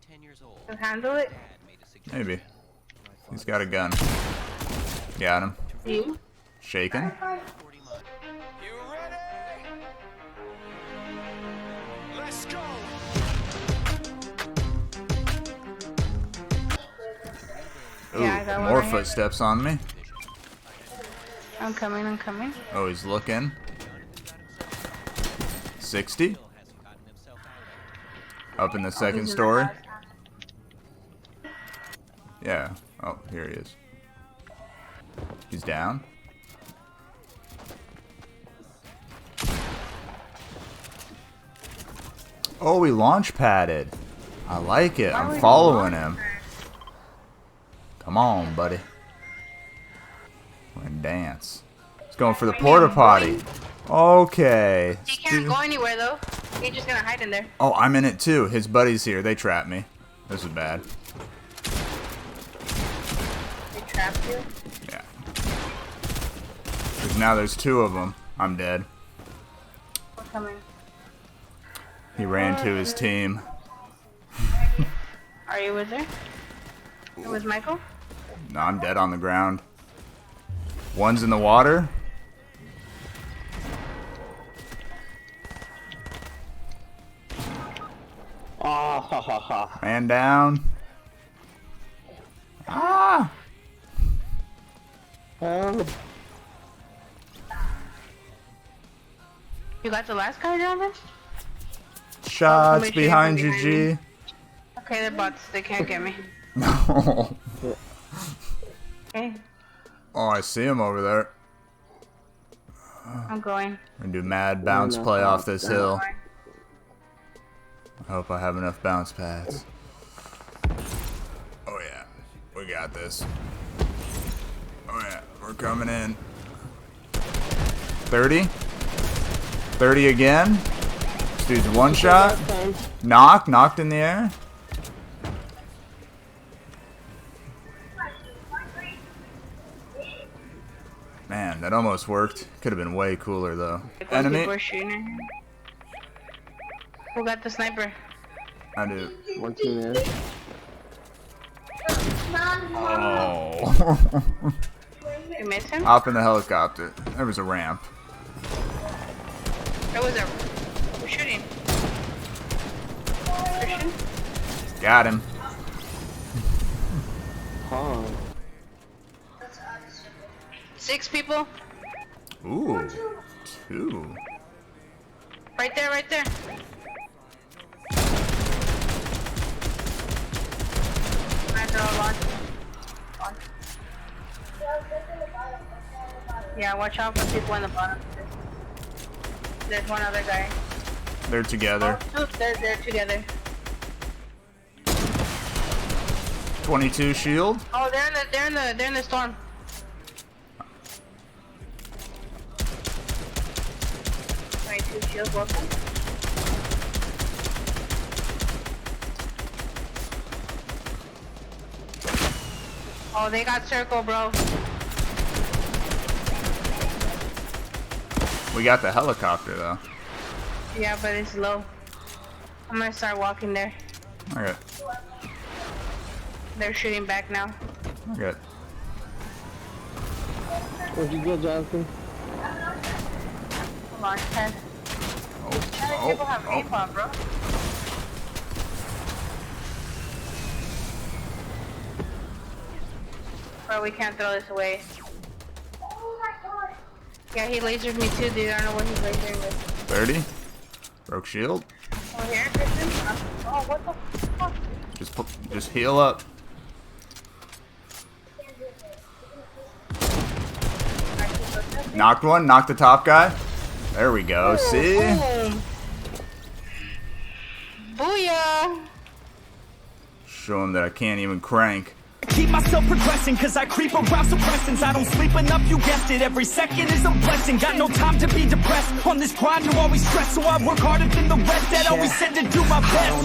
Can handle it? Maybe. He's got a gun. Got him. You? Shaking. You ready? Let's go. Ooh, Yeah, I got one more right here. footsteps on me. I'm coming, I'm coming. Oh, he's looking. 60. Up in the second He's in the story. house. Yeah. Oh, here he is. He's down. Oh, he launch padded. I like it. Why I'm would he following launch him. Come on, buddy. We're gonna dance. He's going for the porta potty. Okay. He can't go anywhere though. He's just gonna hide in there. Oh, I'm in it too. His buddy's here. They trapped me. This is bad. They trapped you. Yeah. 'Cause now there's two of them. I'm dead. I'm coming. He ran to his team. Are you with her? With Michael? No, I'm dead on the ground. One's in the water. Oh, ha ha ha. Man down. Ah! Oh, You got the last guy down there? Shots somebody behind you, behind G. me. Okay, they're bots. They can't get me. No. Okay, Oh, I see him over there. I'm going. We're gonna do mad bounce play off this hill. I hope I have enough bounce pads. Oh yeah, we got this. Oh yeah, we're coming in. 30? 30 again? This dude's one shot. Knocked in the air. Man, that almost worked. Could have been way cooler though. Those Enemy? people are shooting at him. Who got the sniper? I do. Martinez. Oh. You miss him? Hop in the helicopter. There was a ramp. There was a... Who's shooting? Christian? Got him. Huh. 6 people? Ooh. 2. Right there, right there. I throw a launch. Yeah, watch out for people in the bottom. There's one other guy. They're together. Oh, they're together. 22 shield. Oh, they're in the storm. Shield, welcome. Oh, they got circle, bro. We got the helicopter though. Yeah, but it's low. I'm gonna start walking there. Okay. They're shooting back now. Okay. Where'd you go, Jonathan? Launch pad. Oh, People have napalm, bro. Bro, we can't throw this away. Yeah, he lasered me too, dude. I don't know what he's lasering with. 30. Broke shield. Oh, here, Christian? Oh, what the fuck? Just heal up. Knocked one. Knocked the top guy. There we go. See? Boom. Booyah! Show him that I can't even crank. Keep myself progressing, cause I creep around suppressants. I don't sleep enough, you guessed it. Every second is a blessing. Got no time to be depressed. On this grind, you always stress, so I work harder than the rest. That always said to do my best.